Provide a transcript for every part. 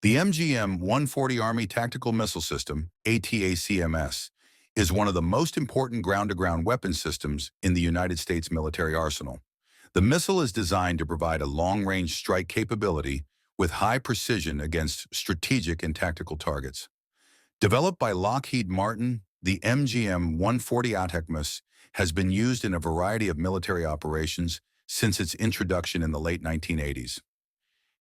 The MGM-140 Army Tactical Missile System, ATACMS, is one of the most important ground-to-ground weapon systems in the United States military arsenal. The missile is designed to provide a long-range strike capability with high precision against strategic and tactical targets. Developed by Lockheed Martin, the MGM-140 ATACMS has been used in a variety of military operations since its introduction in the late 1980s.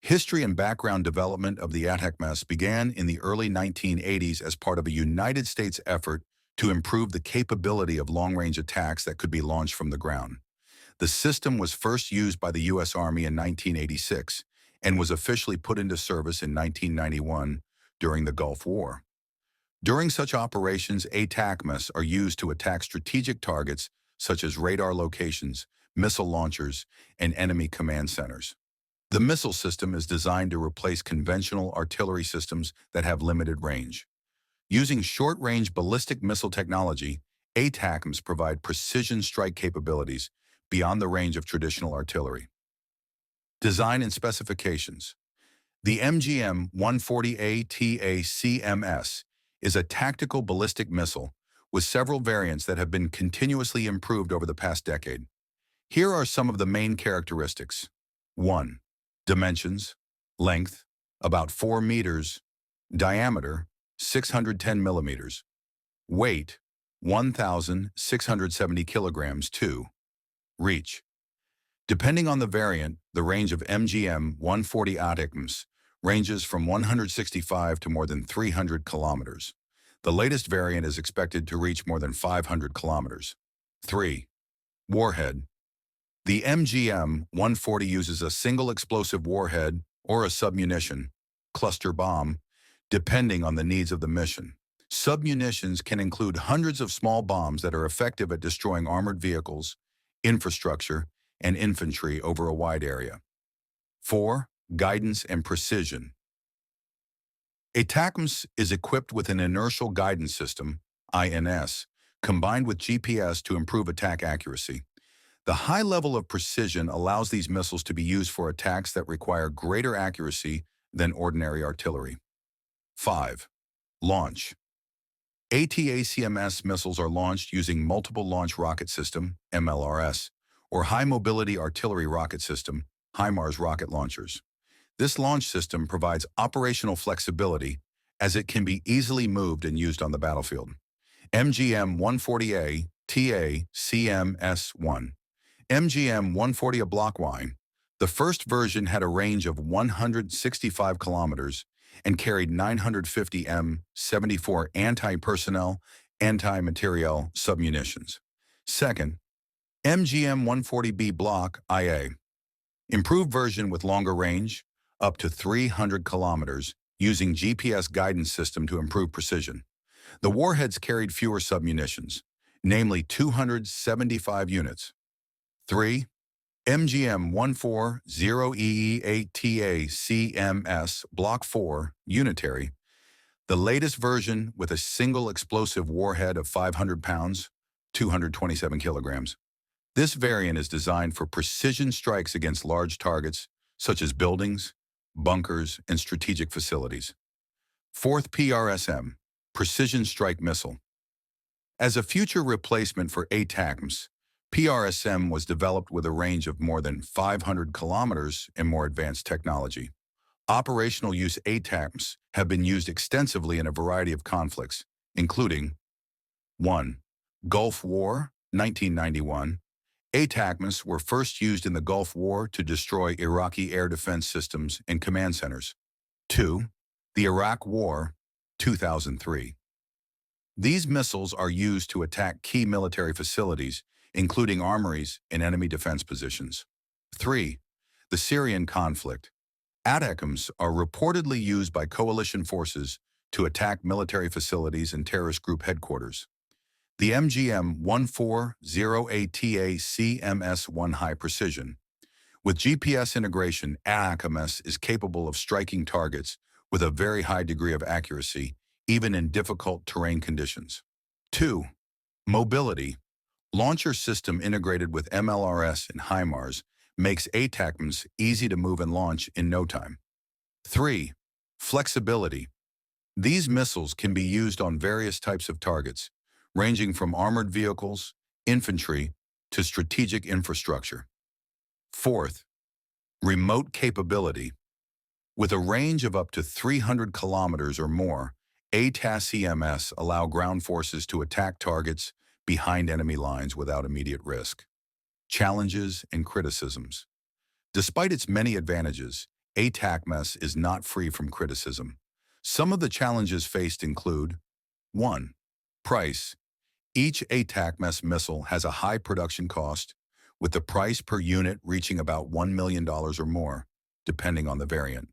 History and background development of the ATACMS began in the early 1980s as part of a United States effort to improve the capability of long-range attacks that could be launched from the ground. The system was first used by the U.S. Army in 1986 and was officially put into service in 1991 during the Gulf War. During such operations, ATACMS are used to attack strategic targets such as radar locations, missile launchers, and enemy command centers. The missile system is designed to replace conventional artillery systems that have limited range. Using short-range ballistic missile technology, ATACMS provide precision strike capabilities beyond the range of traditional artillery. Design and specifications. The MGM-140 ATACMS is a tactical ballistic missile with several variants that have been continuously improved over the past decade. Here are some of the main characteristics. 1. Dimensions. Length, about 4 meters. Diameter, 610 millimeters. Weight, 1,670 kilograms. 2. Reach. Depending on the variant, the range of MGM-140 ATACMS ranges from 165 to more than 300 kilometers. The latest variant is expected to reach more than 500 kilometers. 3. Warhead. The MGM-140 uses a single explosive warhead or a submunition, cluster bomb, depending on the needs of the mission. Submunitions can include hundreds of small bombs that are effective at destroying armored vehicles, infrastructure, and infantry over a wide area. 4. Guidance and precision. ATACMS is equipped with an inertial guidance system, INS, combined with GPS to improve attack accuracy. The high level of precision allows these missiles to be used for attacks that require greater accuracy than ordinary artillery. 5. Launch. ATACMS missiles are launched using Multiple Launch Rocket System, MLRS, or High Mobility Artillery Rocket System, HIMARS rocket launchers. This launch system provides operational flexibility as it can be easily moved and used on the battlefield. MGM-140 ATACMS-1. MGM-140 A Block Y. The first version had a range of 165 kilometers and carried 950 M74 anti-personnel, anti-materiel submunitions. Second, MGM-140B Block IA. Improved version with longer range, up to 300 kilometers, using GPS guidance system to improve precision. The warheads carried fewer submunitions, namely 275 units. 3. MGM-140 ATACMS Block 4 Unitary, the latest version with a single explosive warhead of 500 pounds, 227 kilograms. This variant is designed for precision strikes against large targets such as buildings, bunkers, and strategic facilities. 4th PRSM, Precision Strike Missile. As a future replacement for ATACMS, PRSM was developed with a range of more than 500 kilometers and more advanced technology. Operational use ATACMS have been used extensively in a variety of conflicts, including 1. Gulf War, 1991. ATACMS were first used in the Gulf War to destroy Iraqi air defense systems and command centers. 2. The Iraq War, 2003. These missiles are used to attack key military facilities, including armories and enemy defense positions. 3. The Syrian conflict. ATACMS are reportedly used by coalition forces to attack military facilities and terrorist group headquarters. The MGM-140 ATACMS-1 High Precision. With GPS integration, ATACMS is capable of striking targets with a very high degree of accuracy, even in difficult terrain conditions. 2. Mobility. Launcher system integrated with MLRS and HIMARS makes ATACMS easy to move and launch in no time. 3. Flexibility. These missiles can be used on various types of targets, ranging from armored vehicles, infantry, to strategic infrastructure. Fourth, remote capability. With a range of up to 300 kilometers or more, ATACMS allow ground forces to attack targets behind enemy lines without immediate risk. Challenges and criticisms. Despite its many advantages, ATACMS is not free from criticism. Some of the challenges faced include 1. Price. Each ATACMS missile has a high production cost, with the price per unit reaching about $1 million or more, depending on the variant.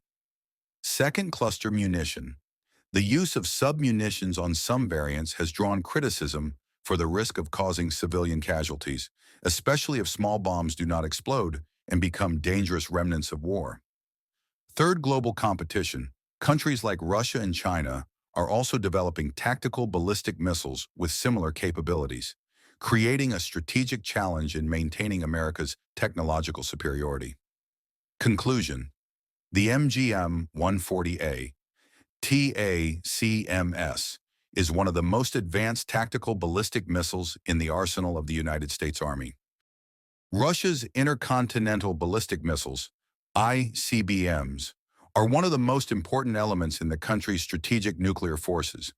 Second, cluster munition. The use of sub-munitions on some variants has drawn criticism for the risk of causing civilian casualties, especially if small bombs do not explode and become dangerous remnants of war. Third, global competition. Countries like Russia and China are also developing tactical ballistic missiles with similar capabilities, creating a strategic challenge in maintaining America's technological superiority. Conclusion. The MGM-140 ATACMS is one of the most advanced tactical ballistic missiles in the arsenal of the United States Army. Russia's Intercontinental Ballistic Missiles, ICBMs, are one of the most important elements in the country's strategic nuclear forces.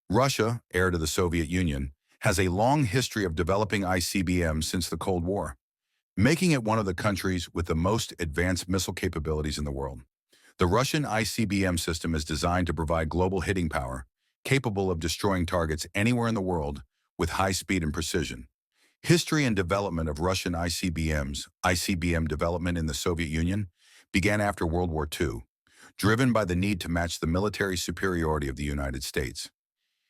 Russia, heir to the Soviet Union, has a long history of developing ICBMs since the Cold War, making it one of the countries with the most advanced missile capabilities in the world. The Russian ICBM system is designed to provide global hitting power, capable of destroying targets anywhere in the world with high speed and precision. History and development of Russian ICBMs, ICBM development in the Soviet Union, began after World War II, driven by the need to match the military superiority of the United States.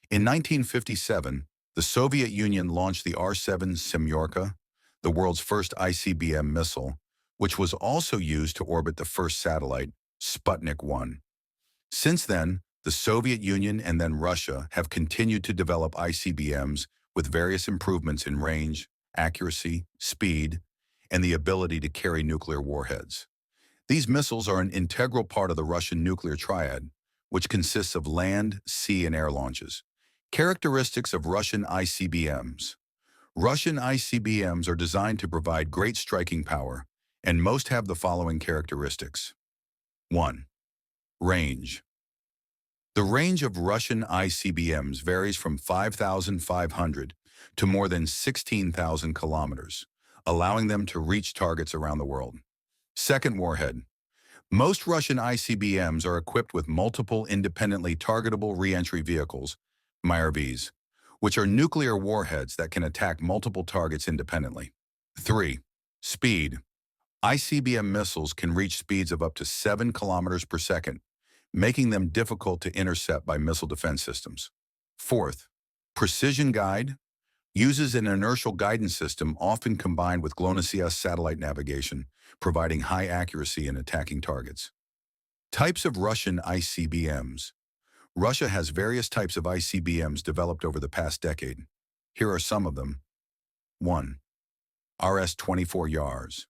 In 1957, the Soviet Union launched the R-7 Semyorka, the world's first ICBM missile, which was also used to orbit the first satellite, Sputnik 1. Since then, the Soviet Union and then Russia have continued to develop ICBMs with various improvements in range, accuracy, speed, and the ability to carry nuclear warheads. These missiles are an integral part of the Russian nuclear triad, which consists of land, sea, and air launches. Characteristics of Russian ICBMs. Russian ICBMs are designed to provide great striking power, and most have the following characteristics. 1. Range. The range of Russian ICBMs varies from 5,500 to more than 16,000 kilometers, allowing them to reach targets around the world. Second, warhead. Most Russian ICBMs are equipped with multiple independently targetable re-entry vehicles, MIRVs, which are nuclear warheads that can attack multiple targets independently. 3. Speed. ICBM missiles can reach speeds of up to 7 kilometers per second, making them difficult to intercept by missile defense systems. Fourth, precision guide uses an inertial guidance system often combined with GLONASS satellite navigation, providing high accuracy in attacking targets. Types of Russian ICBMs. Russia has various types of ICBMs developed over the past decade. Here are some of them. 1. RS-24 YARS.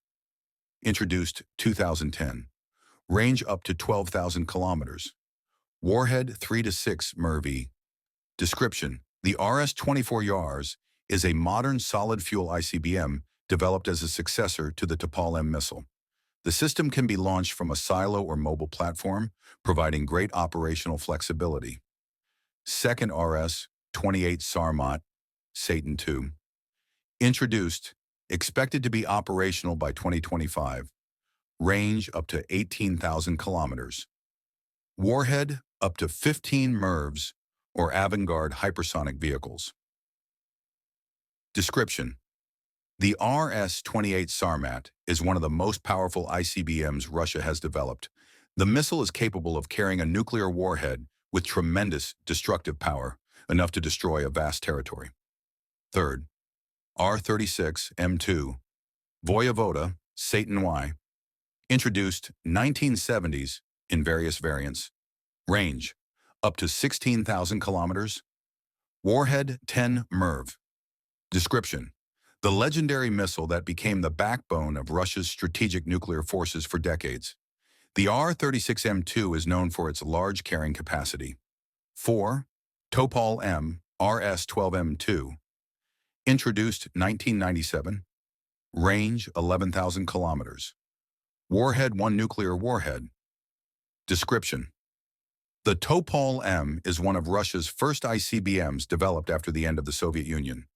Introduced 2010. Range up to 12,000 kilometers. Warhead 3 to 6 MIRV. Description. The RS-24 YARS is a modern solid-fuel ICBM developed as a successor to the Topol-M missile. The system can be launched from a silo or mobile platform, providing great operational flexibility. Second, RS-28 Sarmat, Satan II. Introduced, expected to be operational by 2025. Range up to 18,000 kilometers. Warhead up to 15 MIRVs or avant-garde hypersonic vehicles. Description. The RS-28 Sarmat is one of the most powerful ICBMs Russia has developed. The missile is capable of carrying a nuclear warhead with tremendous destructive power, enough to destroy a vast territory. Third, R-36 M2, Voyevoda, Satan Y. Introduced 1970s in various variants. Range, up to 16,000 kilometers. Warhead 10 MIRV. Description. The legendary missile that became the backbone of Russia's strategic nuclear forces for decades. The R-36M2 is known for its large carrying capacity. 4. Topol-M RS-12M2, introduced 1997, range 11,000 kilometers. Warhead 1 nuclear warhead. Description: the Topol-M is one of Russia's first ICBMs developed after the end of the Soviet Union.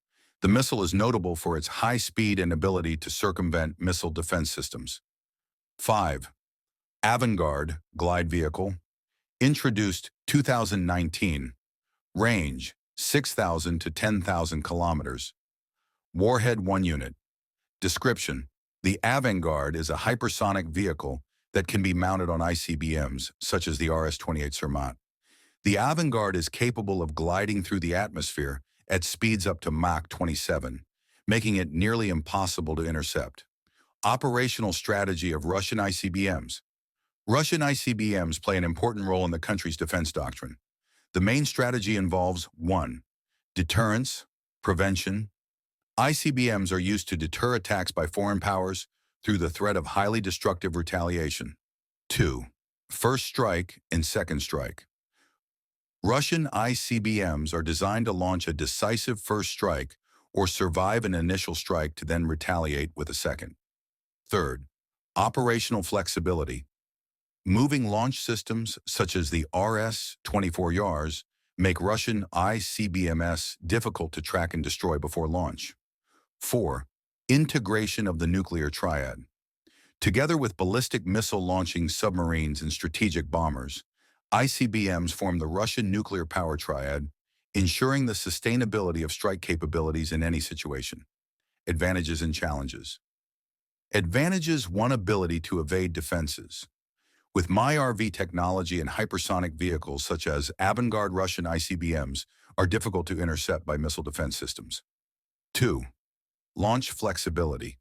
The missile is notable for its high speed and ability to circumvent missile defense systems. 5. Avangard glide vehicle, introduced 2019, range 6,000 to 10,000 kilometers. Warhead 1 unit. Description: the Avangard is a hypersonic vehicle that can be mounted on ICBMs, such as the RS-28 Sarmat. The Avangard is capable of gliding through the atmosphere at speeds up to Mach 27, making it nearly impossible to intercept. Operational strategy of Russian ICBMs. Russian ICBMs play an important role in the country's defense doctrine. The main strategy involves 1. Deterrence, prevention. ICBMs are used to deter attacks by foreign powers through the threat of highly destructive retaliation. 2. First strike and second strike. Russian ICBMs are designed to launch a decisive first strike or survive an initial strike to then retaliate with a second. 3rd, operational flexibility. Moving launch systems such as the RS-24 YARS make Russian ICBMs difficult to track and destroy before launch. 4. Integration of the nuclear triad. Together with ballistic missile launching submarines and strategic bombers, ICBMs form the Russian nuclear power triad, ensuring the sustainability of strike capabilities in any situation. Advantages and challenges. Advantages: 1. Ability to evade defenses. With MIRV technology and hypersonic vehicles such as Avangard, Russian ICBMs are difficult to intercept by missile defense systems. 2. Launch flexibility.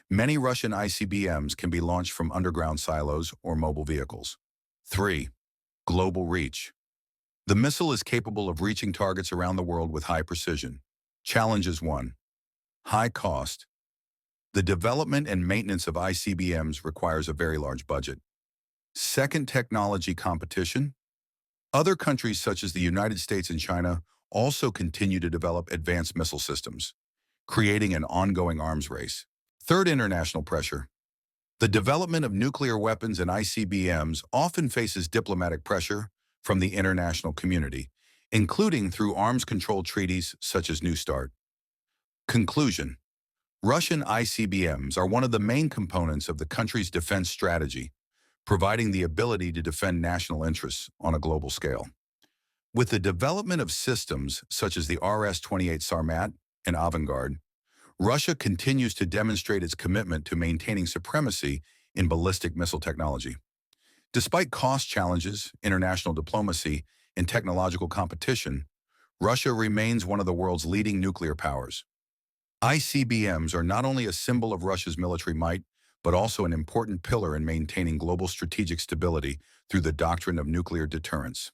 Many Russian ICBMs can be launched from underground silos or mobile vehicles. 3. Global reach. The missile is capable of reaching targets around the world with high precision. Challenges: 1. High cost. The development and maintenance of ICBMs requires a very large budget. 2nd, technology competition. Other countries such as the United States and China also continue to develop advanced missile systems, creating an ongoing arms race. 3rd, international pressure. The development of nuclear weapons and ICBMs often faces diplomatic pressure from the international community, including through arms control treaties such as New START. Conclusion: Russian ICBMs are one of the main components of the country's defense strategy, providing the ability to defend national interests on a global scale. With the development of systems such as the RS-28 Sarmat and Avangard, Russia continues to demonstrate its commitment to maintaining supremacy in ballistic missile technology. Despite cost challenges, international diplomacy, and technological competition, Russia remains one of the world's leading nuclear powers. ICBMs are not only a symbol of Russia's military might, but also an important pillar in maintaining global strategic stability through the doctrine of nuclear deterrence.